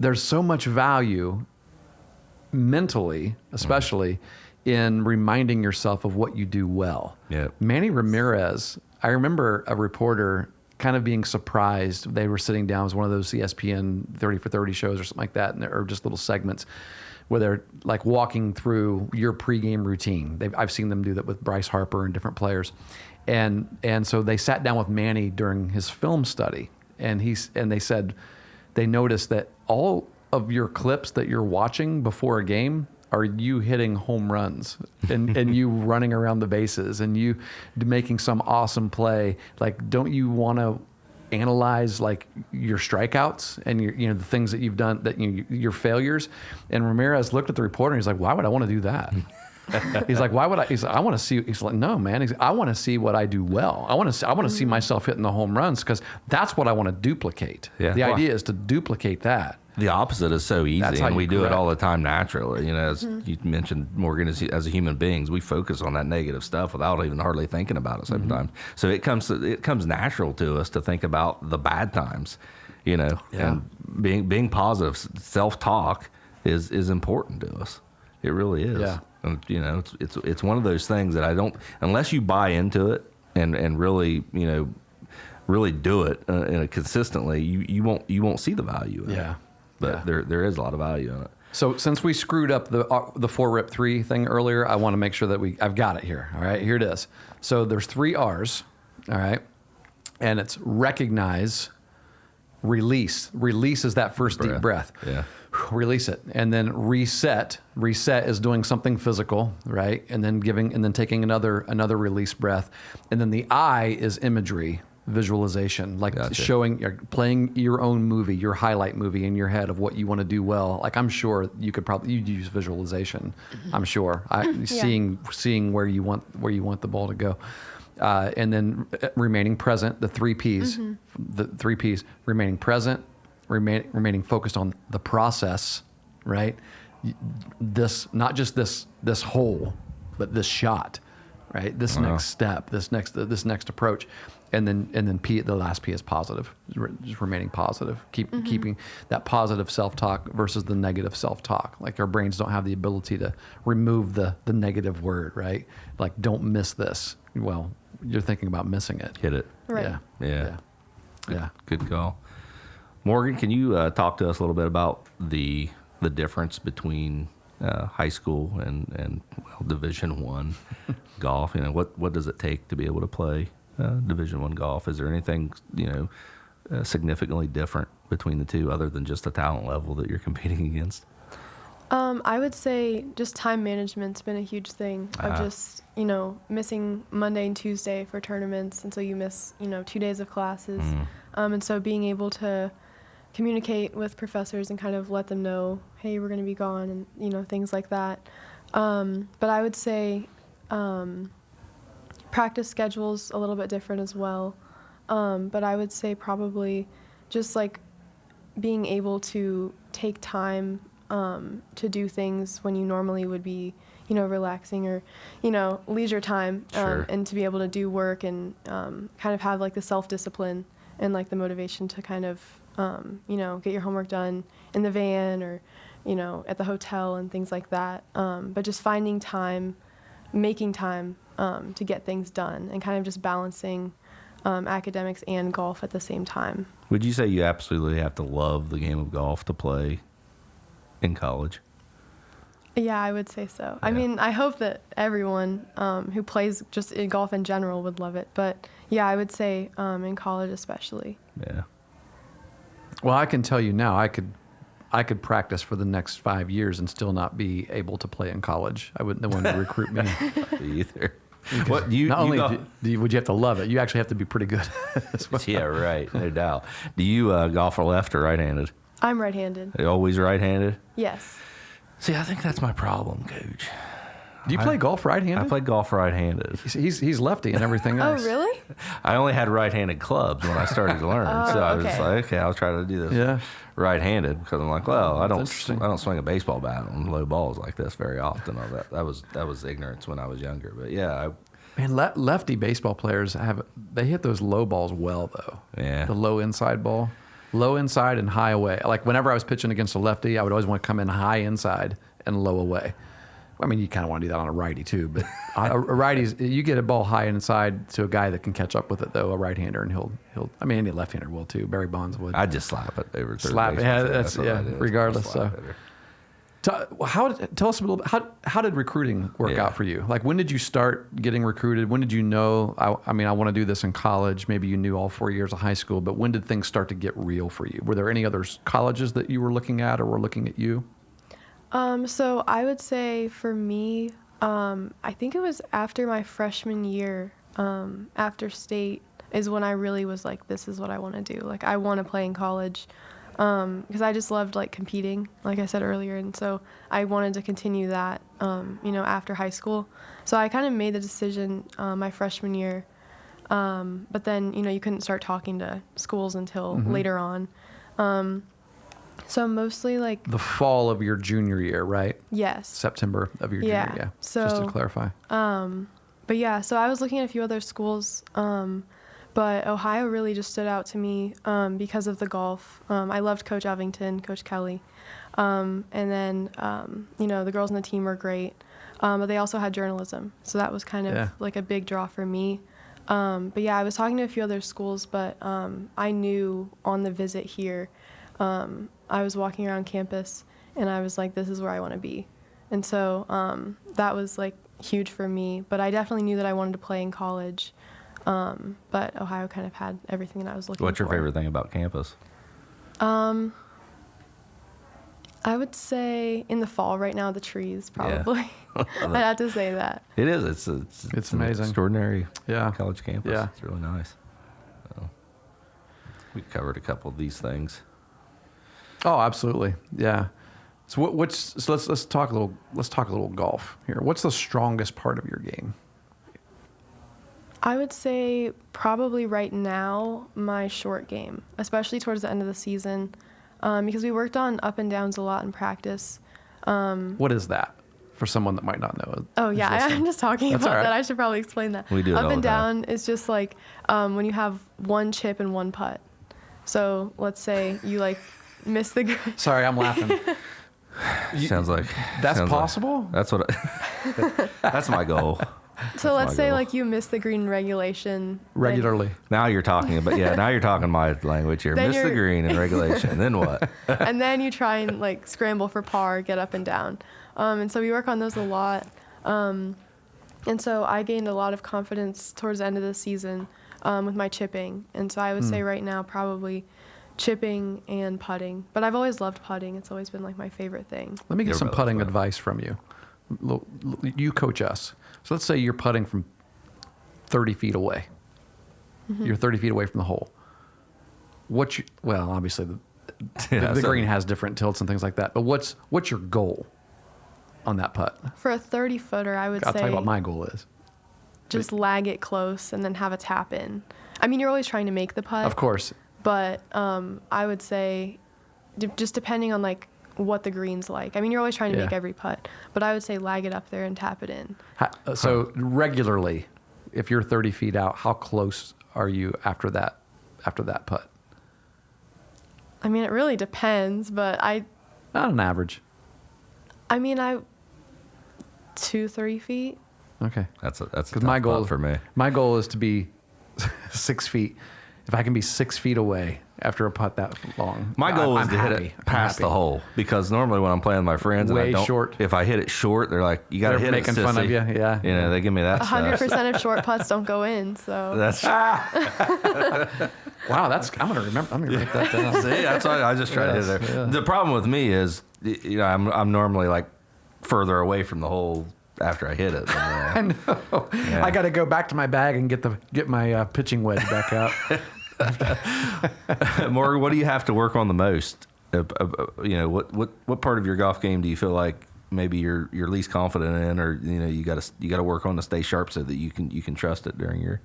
there's so much value mentally, especially in reminding yourself of what you do well. Yeah. Manny Ramirez, I remember a reporter kind of being surprised. They were sitting down, it was one of those ESPN 30 for 30 shows or something like that, or just little segments, where they're like walking through your pregame routine. I've seen them do that with Bryce Harper and different players. And so they sat down with Manny during his film study, and they said they noticed that all of your clips that you're watching before a game are you hitting home runs and you running around the bases and you making some awesome play. Like, don't you want to analyze like your strikeouts and your, the things that you've done, that your failures? And Ramirez looked at the reporter and he's like, why would I want to do that? He's like, why would I? He's like, I want to see. He's like, no, man. I want to see what I do well. I want to see myself hitting the home runs because that's what I want to duplicate. Yeah. The idea is to duplicate that. The opposite is so easy, and we do it all the time naturally. As you mentioned, Morgan, as a human beings, we focus on that negative stuff without even hardly thinking about it sometimes. So it comes natural to us to think about the bad times, and being positive. Self-talk is important to us. It really is. Yeah. And, it's one of those things that I don't, unless you buy into it and really, really do it consistently, you won't see the value in it. But there is a lot of value in it. So since we screwed up the 4 rep 3 thing earlier, I want to make sure that I've got it here. All right, here it is. So there's 3 R's. All right, and it's recognize, release. Release is that first deep breath. Yeah. Release it, and then reset. Reset is doing something physical, right? And then taking another release breath, and then the I is imagery. Visualization, like playing your own movie, your highlight movie in your head of what you want to do well. Like, I'm sure you'd use visualization. I'm sure seeing where you want the ball to go, and then remaining present. The 3 P's, the 3 P's: remaining present, remaining focused on the process. Right, this not just this hole, but this shot. Right, this next step, this next approach. And then P, the last P is positive, just remaining positive, keeping that positive self-talk versus the negative self-talk. Like, our brains don't have the ability to remove the negative word, right? Like, don't miss this. Well, you're thinking about missing it. Hit it. Right. Yeah. Good call. Morgan, can you talk to us a little bit about the difference between high school and Division I golf? What does it take to be able to play Division I golf? Is there anything significantly different between the two, other than just the talent level that you're competing against? I would say just time management's been a huge thing of just missing Monday and Tuesday for tournaments, and so you miss 2 days of classes, and so being able to communicate with professors and kind of let them know, hey, we're going to be gone, and things like that. But I would say practice schedule's a little bit different as well. But I would say probably just like being able to take time to do things when you normally would be, relaxing or, leisure time, and to be able to do work and kind of have like the self-discipline and like the motivation to kind of, get your homework done in the van or, at the hotel and things like that. But just finding time, making time to get things done and kind of just balancing academics and golf at the same time. Would you say you absolutely have to love the game of golf to play in college? Yeah, I would say so. Yeah. I mean, I hope that everyone who plays just in golf in general would love it. But yeah, I would say in college especially. Yeah. Well, I can tell you now, I could practice for the next 5 years and still not be able to play in college. I wouldn't want to recruit me. Either. Would you have to love it, you actually have to be pretty good. Yeah, right. No doubt. Do you golf left or right-handed? I'm right-handed. Are you always right-handed? Yes. See, I think that's my problem, Coach. Do you play golf right-handed? I play golf right-handed. He's lefty and everything else. Oh, really? I only had right-handed clubs when I started to learn, so I was like, okay, I'll try to do this right-handed because I'm like, well, I don't swing a baseball bat on low balls like this very often. That was ignorance when I was younger, but yeah. Man, lefty baseball players they hit those low balls well though. Yeah. The low inside ball, low inside and high away. Like whenever I was pitching against a lefty, I would always want to come in high inside and low away. I mean, you kind of want to do that on a righty too, but a righty's, you get a ball high inside to a guy that can catch up with it though, a right-hander, and he'll. I mean, any left-hander will too. Barry Bonds would. I just slap it over. Slap it. Yeah, regardless. So, Tell us a little bit. How did recruiting work Yeah. out for you? Like, when did you start getting recruited? When did you know? I want to do this in college. Maybe you knew all 4 years of high school, but when did things start to get real for you? Were there any other colleges that you were looking at, or were looking at you? So I would say for me, I think it was after my freshman year, after state, is when I really was like, this is what I want to do. Like, I want to play in college. Because I just loved like competing, like I said earlier, and so I wanted to continue that, after high school. So I kind of made the decision my freshman year, but then you couldn't start talking to schools until later on. So mostly like The fall of your junior year, right? yes, September of your junior year. So just to clarify. But yeah, so I was looking at a few other schools. But Ohio really just stood out to me because of the golf. I loved Coach Ovington, Coach Kelly. And then, the girls on the team were great. But they also had journalism. So that was kind of like a big draw for me. But yeah, I was talking to a few other schools, but I knew on the visit here, I was walking around campus and I was like, this is where I want to be. And so that was like huge for me. But I definitely knew that I wanted to play in college. But Ohio kind of had everything that I was looking for. What's your favorite thing about campus? I would say in the fall right now, the trees probably. Yeah. I'd have to say that. It is. It's an amazing. Extraordinary college campus. Yeah. It's really nice. So, we covered a couple of these things. Oh, absolutely. Yeah. So let's talk a little golf here. What's the strongest part of your game? I would say probably right now my short game, especially towards the end of the season, because we worked on up and downs a lot in practice. What is that for someone that might not know? Oh yeah, I'm just talking That's about all right. that. I should probably explain that. We do it up all and the time. down is just like when you have one chip and one putt. So let's say you like miss the green. Sorry, I'm laughing. Sounds like That's sounds like- possible? that's what. That's my goal. So let's my say goal. like you miss the green regulation. then- Regularly. Now you're talking about now you're talking my language here. Then Miss the you're- green in regulation. Then what? And then you try and like scramble for par, get up and down. And so we work on those a lot. And so I gained a lot of confidence towards the end of the season with my chipping. And so I would say right now probably chipping and putting. But I've always loved putting. It's always been like my favorite thing. Let me get You're some both putting right. advice from you. You coach us. So let's say you're putting from 30 feet away. You're 30 feet away from the hole. Obviously the green has different tilts and things like that. But what's your goal on that putt? For a 30-footer, I would I'll say tell you what my goal is. just lag it close and then have a tap in. I mean, you're always trying to make the putt. Of course. But I would say just depending on like what the green's like. I mean, you're always trying to make every putt, but I would say lag it up there and tap it in. So regularly, if you're 30 feet out, how close are you after that putt? I mean, it really depends, but On an average. I mean, 2-3 feet. Okay. That's Because my goal for me. My goal is to be 6 feet. If I can be 6 feet away after a putt that long, My goal is I'm to hit happy. it I'm past the happy. hole, because normally when I'm playing with my friends, Way and I don't, short. if I hit it short, they're like, "You got to They're hit making it, fun of sissy." you, yeah. You know, they give me that stuff. 100% of short putts don't go in, so That's Wow, I'm gonna remember. I'm gonna write that down. see, that's why I just try to hit it there. Yeah. The problem with me is, I'm normally like further away from the hole after I hit it. Than, I know. Yeah. I got to go back to my bag and get my pitching wedge back out. Morgan, what do you have to work on the most? What part of your golf game do you feel like maybe you're least confident in, or you got to work on to stay sharp so that you can trust it during your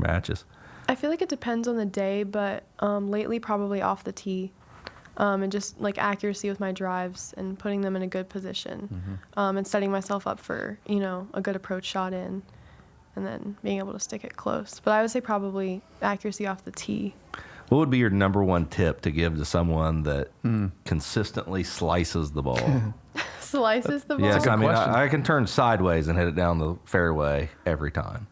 matches? I feel like it depends on the day, but lately probably off the tee. And just like accuracy with my drives and putting them in a good position, and setting myself up for a good approach shot in, and then being able to stick it close. But I would say probably accuracy off the tee. What would be your number one tip to give to someone that consistently slices the ball? Slices the ball. Yeah, I mean, question. I can turn sideways and hit it down the fairway every time.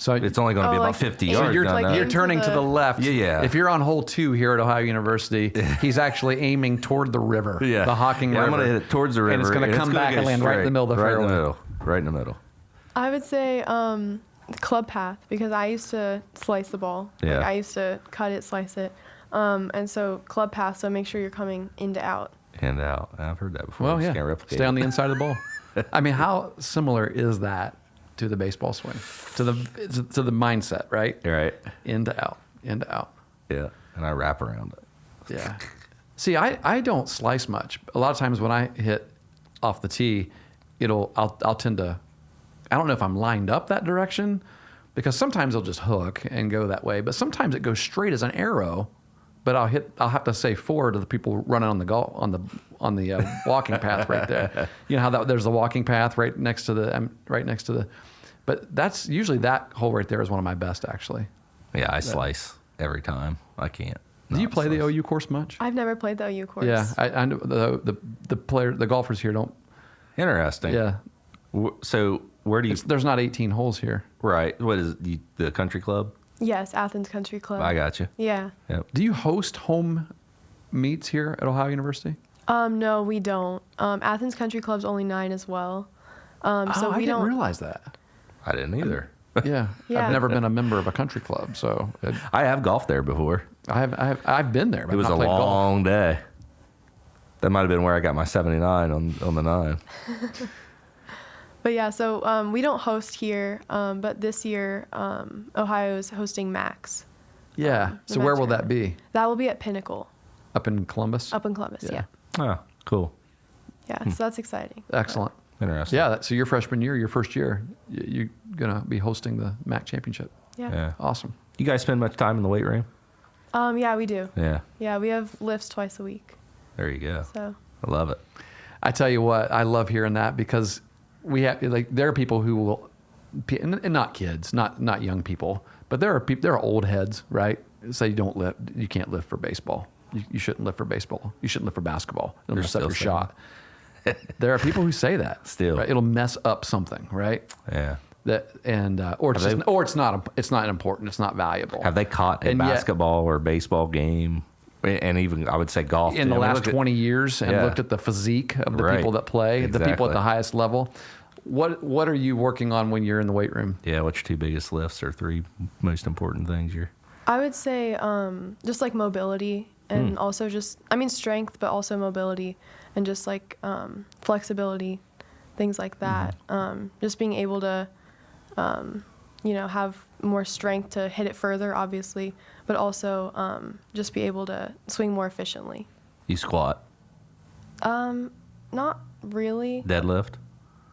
So it's only going to be about like 50 aim- yards. So you're, down like there. you're turning to the left. Yeah. If you're on hole 2 here at Ohio University, he's actually aiming toward the river, Yeah. the Hocking River. I'm going to hit it towards the river. And it's going to come back and land right in the middle of the fairway. Right in the middle. I would say club path, because I used to slice the ball. Yeah. Like, I used to cut it, slice it. And so club path, so make sure you're coming in to out. And out. I've heard that before. Well, Just yeah. can't replicate Stay on it. the inside of the ball. I mean, how similar is that to the baseball swing? To the mindset, right? Right. In to out, in to out. Yeah. And I wrap around it. Yeah. See, I don't slice much. A lot of times when I hit off the tee, I'll tend to, I don't know if I'm lined up that direction, because sometimes it'll just hook and go that way, but sometimes it goes straight as an arrow. But I'll have to say forward to the people running on the walking path right there. You know how there's a walking path right next to the, but that's usually that hole right there is one of my best actually. Yeah, I slice every time. I can't. Do you not play the slice. OU course much? I've never played the OU course. Yeah, I know the golfers here don't. Interesting. Yeah, So where do you? there's not 18 holes here. Right. What is it, the country club? Yes, Athens Country Club. I got you. Yeah. Yep. Do you host home meets here at Ohio University? No, we don't. Athens Country Club's only 9 as well. So I we didn't don't. realize that. I didn't either. Yeah, Yeah. I've never been a member of a country club, so I have golfed there before. I've been there. But It was I've a not played golf. long day. That might have been where I got my 79 on the 9. But yeah, so we don't host here. But this year, Ohio's hosting Max. Yeah. the So where men's will that tournament. be? That will be at Pinnacle, Up in Columbus. up in Columbus. Yeah. Yeah. Oh, cool. Yeah. So that's exciting. Excellent. Interesting. Yeah. So your freshman year, your first year, you're gonna be hosting the MAC championship. Yeah. Yeah. Awesome. You guys spend much time in the weight room? Yeah, we do. Yeah. Yeah, we have lifts twice a week. There you go. So I love it. I tell you what, I love hearing that because we have there are people who will, and not kids, not young people, but there are old heads, right? Say you can't lift for baseball. You shouldn't lift for baseball. You shouldn't lift for basketball. It'll They're mess up still your saying shot. There are people who say that Still. right? It'll mess up something, right? Yeah. That or it's Have just, they- or it's not important. It's not valuable. Have they caught a And yet- basketball or baseball game, and even I would say golf in the too? I mean, last look at- 20 years and Yeah. looked at the physique of the Right. people that play, the people at Exactly. the highest level? What are you working on when you're in the weight room? Yeah, what's your 2 biggest lifts or 3 most important things you're? I would say just like mobility and also strength, but also mobility and just like flexibility, things like that. Just being able to, have more strength to hit it further, obviously, but also just be able to swing more efficiently. You squat, Not really. deadlift.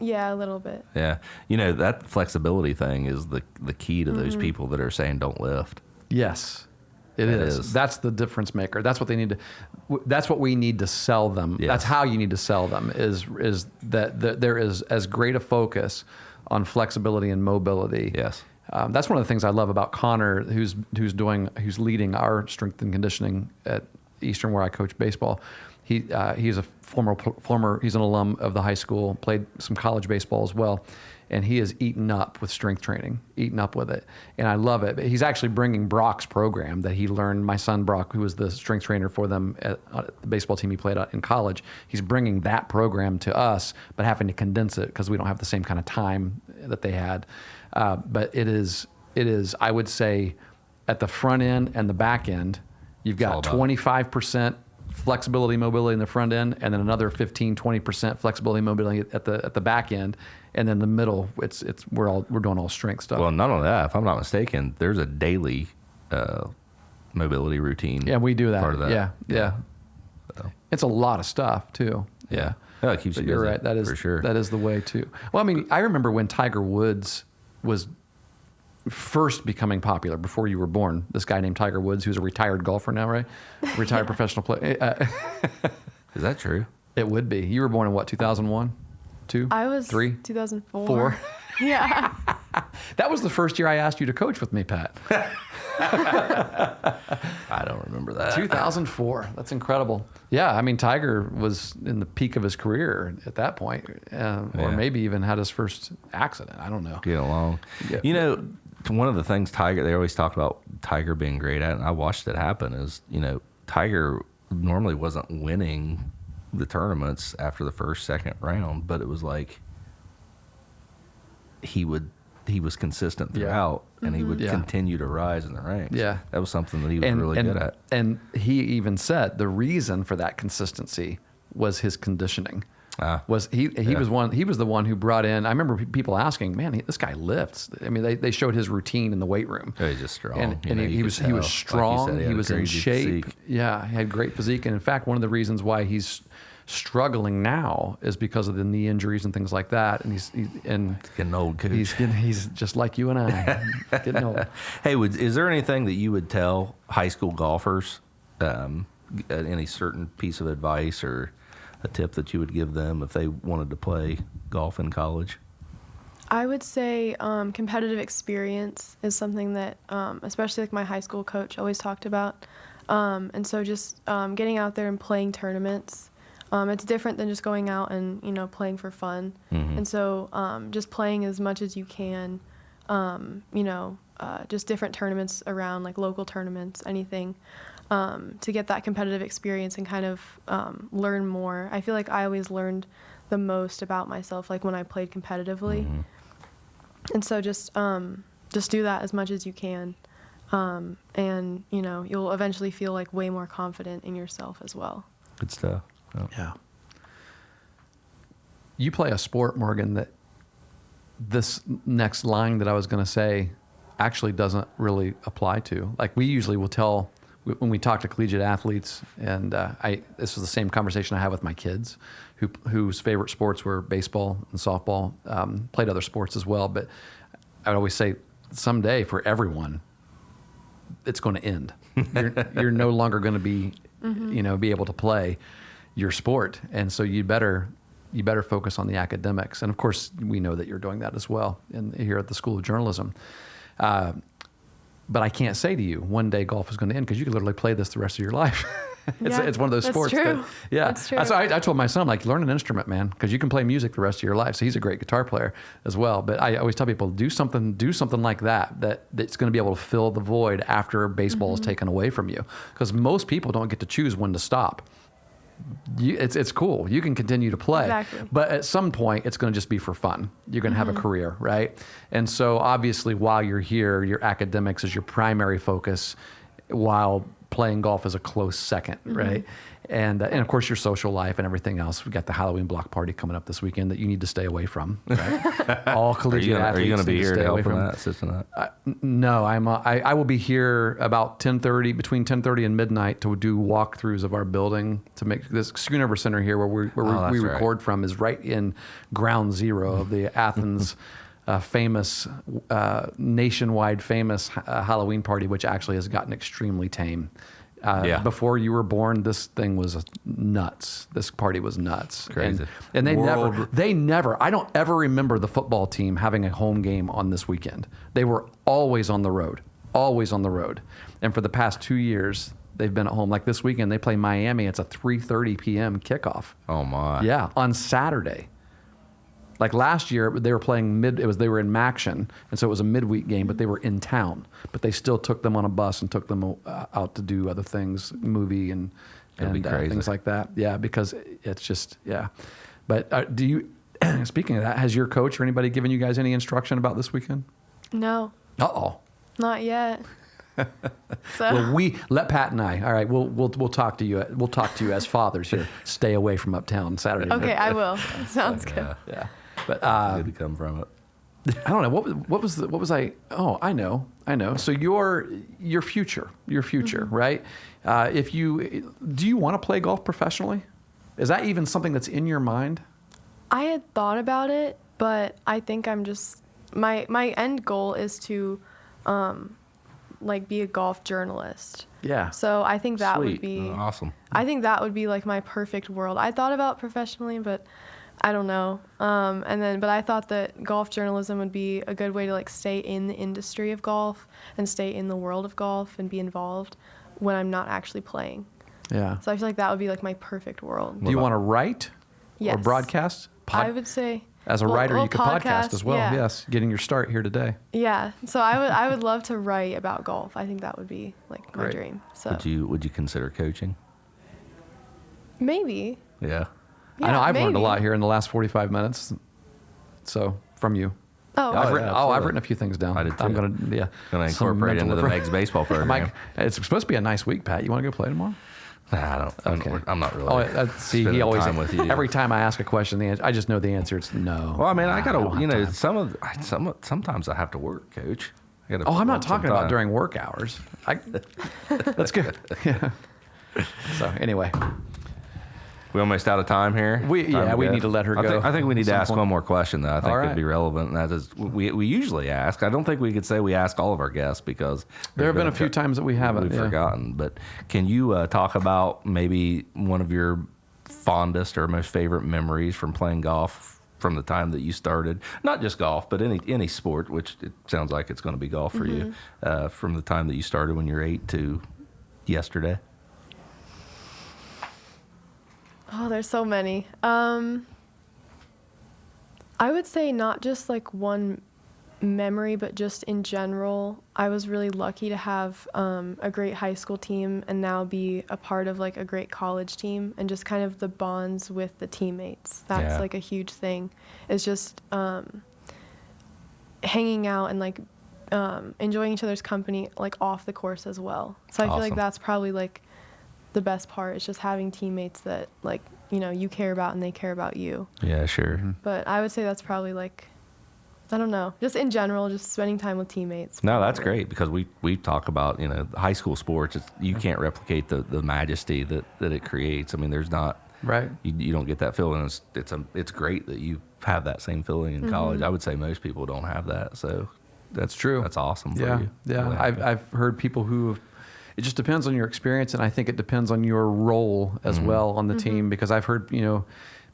Yeah, a little bit. Yeah, that flexibility thing is the key to those people that are saying don't lift. Yes, it It is. is. That's the difference maker. That's what they need to. That's what we need to sell them. Yes. That's how you need to sell them. Is that there is as great a focus on flexibility and mobility. Yes. That's one of the things I love about Connor, who's leading our strength and conditioning at Eastern, where I coach baseball. He's a former he's an alum of the high school, played some college baseball as well, and he is eaten up with strength training, eaten up with it, and I love it. He's actually bringing Brock's program that he learned. My son Brock, who was the strength trainer for them at the baseball team he played at in college, he's bringing that program to us, but having to condense it because we don't have the same kind of time that they had. But it is I would say at the front end and the back end, you've all got about 25% flexibility, mobility in the front end, and then another 15-20% flexibility, mobility at the back end, and then the middle, we're doing all strength stuff. Well, not only that, if I'm not mistaken, there's a daily mobility routine. Yeah, we do that. Part of that. Yeah. So, It's a lot of stuff too. yeah. Oh, it keeps But you you're busy, right. That is for sure. That is the way too. Well, I mean, I remember when Tiger Woods was first becoming popular before you were born. This guy named Tiger Woods, who's a retired golfer now, right? Retired professional player. Is that true? It would be. You were born in what? 2001, 2, I was 3, 2004. 4. Yeah. That was the first year I asked you to coach with me, Pat. I don't remember that. 2004. That's incredible. Yeah, I mean, Tiger was in the peak of his career at that point, or Yeah. maybe even had his first accident. I don't know. Get along. Yeah. one of the things they always talk about Tiger being great at, and I watched it happen, is, Tiger normally wasn't winning the tournaments after the first, second round, but it was like he was consistent throughout, and he would continue to rise in the ranks. Yeah. That was something that he was really good at. And he even said the reason for that consistency was his conditioning. He was the one who brought in. I remember people asking, "Man, this guy lifts." I mean, they showed his routine in the weight room. Yeah, he's just strong, and he was strong. Like he was in shape. Physique. Yeah, he had great physique, and in fact, one of the reasons why he's struggling now is because of the knee injuries and things like that. And he's getting old, Coach. He's just like you and I, getting old. Hey, is there anything that you would tell high school golfers? Any certain piece of advice or a tip that you would give them if they wanted to play golf in college? I would say competitive experience is something that, especially like my high school coach always talked about. And so just getting out there and playing tournaments. It's different than just going out and, playing for fun. Mm-hmm. And so just playing as much as you can, just different tournaments around, like local tournaments, anything, to get that competitive experience and kind of learn more. I feel like I always learned the most about myself, like when I played competitively. Mm-hmm. And so just do that as much as you can. And, you'll eventually feel like way more confident in yourself as well. Good stuff. Oh. Yeah. You play a sport, Morgan, that this next line that I was going to say actually doesn't really apply to. Like we usually will tell when we talk to collegiate athletes, and this was the same conversation I had with my kids, whose favorite sports were baseball and softball, played other sports as well. But I would always say, someday for everyone, it's going to end. You're no longer going to be, be able to play your sport, and so you better focus on the academics. And of course, we know that you're doing that as well here at the School of Journalism. But I can't say to you, one day golf is going to end, because you could literally play this the rest of your life. It's one of those sports. True. That's true. So I told my son, like, learn an instrument, man, because you can play music the rest of your life. So he's a great guitar player as well. But I always tell people, do something like that's going to be able to fill the void after baseball is taken away from you, because most people don't get to choose when to stop. It's cool. You can continue to play. Exactly. But at some point, it's going to just be for fun. You're going to have a career, right? And so obviously, while you're here, your academics is your primary focus, while playing golf is a close second, right? And of course, your social life and everything else. We got the Halloween block party coming up this weekend that you need to stay away from, right? All collegiate athletes. Are you going to be here to help from that, assisting that? No, I will be here about 10:30, between 10:30 and midnight, to do walkthroughs of our building, to make this Schoonover Center here, where we record from, is right in ground zero of the Athens famous, nationwide famous Halloween party, which actually has gotten extremely tame. Before you were born, this thing was nuts. This party was nuts. Crazy. And they never, I don't ever remember the football team having a home game on this weekend. They were always on the road. And for the past 2 years, they've been at home. Like this weekend, they play Miami. It's a 3:30 p.m. kickoff. Oh my. Yeah, on Saturday. Like last year, they were playing they were in Maction, and so it was a midweek game, but they were in town. But they still took them on a bus and took them out to do other things, movie and things like that. Yeah, because it's just, yeah. But do you, speaking of that, has your coach or anybody given you guys any instruction about this weekend? No. Uh-oh. Not yet. So. Well, let Pat and I. All right, we'll talk to you. We'll talk to you as fathers here. Stay away from uptown Saturday. Okay, I will. Sounds good. Yeah. But good to come from it. I don't know what was I? Oh, I know. So your future, right? Do you want to play golf professionally? Is that even something that's in your mind? I had thought about it, but I think I'm just my end goal is to be a golf journalist. Yeah. So I think that would be awesome. I think that would be like my perfect world. I thought about professionally, but I don't know. But I thought that golf journalism would be a good way to stay in the industry of golf and stay in the world of golf and be involved when I'm not actually playing. Yeah. So I feel like that would be my perfect world. Do you want to write? Yes. Or broadcast? I would say. As a writer, you could podcast as well. Yeah. Yes, getting your start here today. Yeah. So I would love to write about golf. I think that would be like my Great. dream. So Would you consider coaching? maybe. Yeah. I know I've learned a maybe. lot here in the last 45 minutes. So from you. Oh, I've absolutely. written a few things down. I did too. I'm gonna Gonna some incorporate mental into the refresh- Meg's baseball program. Mike, it's supposed to be a nice week, Pat. You want to go play tomorrow? Nah, I don't. Okay. I'm not really. See, he spending always time with you. every time I ask a question, I just know the answer. It's no. Well, I mean, I don't gotta. have You know, time. sometimes I have to work, Coach. I gotta Oh, I'm not put talking some about time. during work hours. That's good. Yeah. So anyway, We almost out of time here. We Time need to let her go I think we need at to some ask point. one more question that I think All could right. be relevant, and that is we usually ask. I don't think we could say we ask all of our guests because there have been a few times that we haven't. we've yeah. forgotten. But can you talk about maybe one of your fondest or most favorite memories from playing golf from the time that you started? Not just golf, but any sport, which it sounds like it's going to be golf for you, from the time that you started when you're 8 to yesterday. Oh, there's so many. I would say not just like one memory, but just in general, I was really lucky to have a great high school team and now be a part of like a great college team, and just kind of the bonds with the teammates. That's Yeah. like a huge thing. It's just hanging out and like enjoying each other's company like off the course as well. So I feel like Awesome. that's probably like the best part. It's just having teammates that like, you know, you care about and they care about you. Yeah, sure. But I would say that's probably like, I don't know, just in general, just spending time with teammates. No, that's probably. great because we talk about, you know, high school sports. You can't replicate the majesty that it creates. I mean, there's not Right. you don't get that feeling. It's great that you have that same feeling in college. I would say most people don't have that. So that's true. That's awesome for Yeah. you. Yeah. Really I've heard people who it just depends on your experience, and I think it depends on your role as well on the team, because I've heard, you know,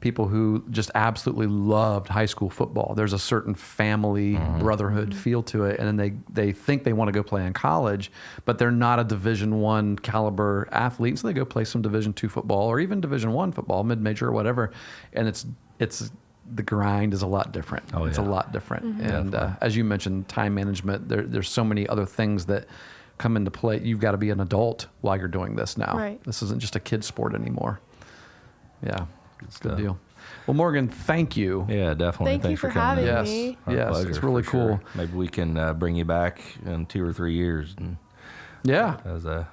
people who just absolutely loved high school football. There's a certain family brotherhood feel to it, and then they think they want to go play in college, but they're not a Division I caliber athlete, so they go play some Division II football or even Division I football, mid-major or whatever, and it's the grind is a lot different. Oh, It's a yeah. lot different, and Definitely. as you mentioned, time management. There's so many other things that come into play. You've got to be an adult while you're doing this now. Right. This isn't just a kid's sport anymore. Yeah. Good stuff. deal. Well, Morgan, thank you. Yeah, definitely. Thank you Thanks for coming in. having Yes. me. Our Yes, pleasure, it's really for cool. sure. Maybe we can bring you back in 2 or 3 years and Yeah. as a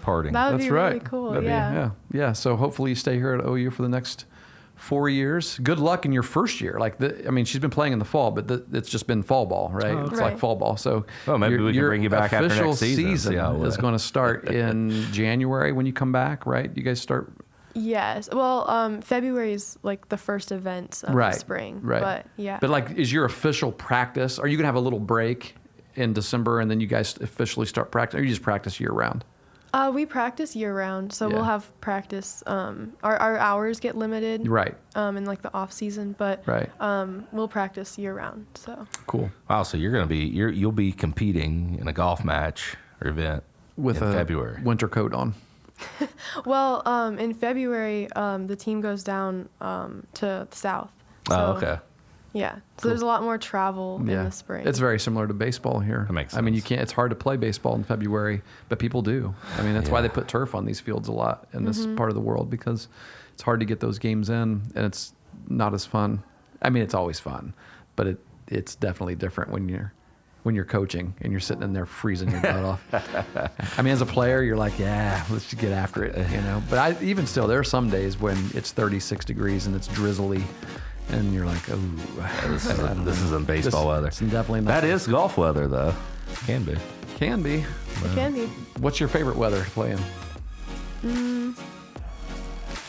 parting. That would That's be right. really cool. That'd be- Yeah. yeah. So hopefully you stay here at OU for the next 4 years. Good luck in your first year. I mean, she's been playing in the fall, but it's just been fall ball, right? Oh, okay. It's like Right. fall ball. So Well, maybe we can your bring you back after official next season, see how it is went. going to start in January when you come back, right? You guys start Yes. Well, February is like the first event of right the spring. right. But yeah. But like, is your official practice? Are you gonna have a little break in December and then you guys officially start practice, or you just practice year round? We practice year round, so Yeah. we'll have practice. Our hours get limited. Right. In like the off season, but Right. we'll practice year round. So Cool. Wow, so you'll be competing in a golf match or event With in a February. winter coat on. well, in February, the team goes down to the south. So, Oh, okay. Yeah. So there's a lot more travel in the spring. It's very similar to baseball here. That makes I mean, sense. it's hard to play baseball in February, but people do. I mean, that's why they put turf on these fields a lot in this part of the world, because it's hard to get those games in, and it's not as fun. I mean, it's always fun, but it's definitely different when you're coaching and you're sitting in there freezing your butt off. I mean, as a player, you're like, yeah, let's just get after it, you know. But even still, there are some days when it's 36 degrees and it's drizzly, and you're like, oh, This isn't baseball weather. It's definitely not. That is golf weather, though. Can be. Can be. It can be. What's your favorite weather to play in?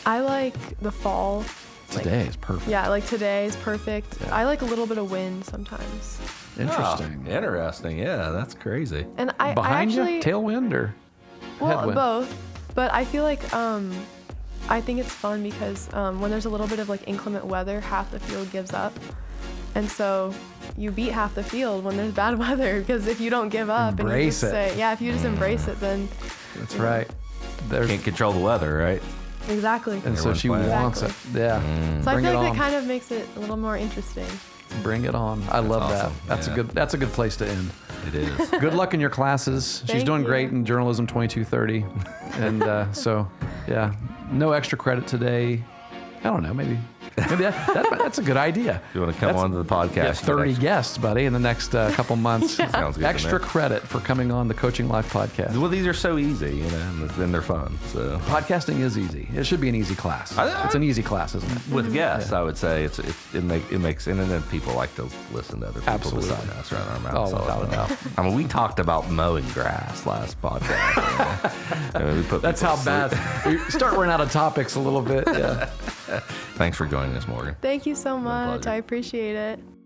I like the fall. Today is perfect. Yeah, like today is perfect. Yeah. I like a little bit of wind sometimes. Interesting. Oh, interesting. Yeah, that's crazy. And I Behind actually, you, tailwind or well, headwind? both. But I feel like I think it's fun because when there's a little bit of like inclement weather, half the field gives up. And so you beat half the field when there's bad weather, because if you don't give up and you Embrace just it. say, yeah, if you just embrace it, then That's right. There's Can't control the weather, right? Exactly. And so she wants it. Yeah. So I Bring feel it like on. that kind of makes it a little more interesting. Bring it on. I love awesome. that. That's a good place to end. It is. Good luck in your classes. She's Thank doing you. great in journalism 2230. And so, yeah, no extra credit today. I don't know, maybe that's a good idea. You want to come on to the podcast? Yeah, 30 guests, buddy, in the next couple months. Sounds good. Extra credit for coming on the Coaching Life podcast. Well, these are so easy, and they're fun. So Podcasting is easy. It should be an easy class. It's an easy class, isn't it? with guests, I would say it makes and then people like to listen to other people Absolutely. beside us right our Oh, mouths. without a doubt. I mean, we talked about mowing grass last podcast. I mean, we put That's people how to sleep. bad. We start running out of topics a little bit. Yeah. Thanks for joining us, Morgan. Thank you so much. pleasure. I appreciate it.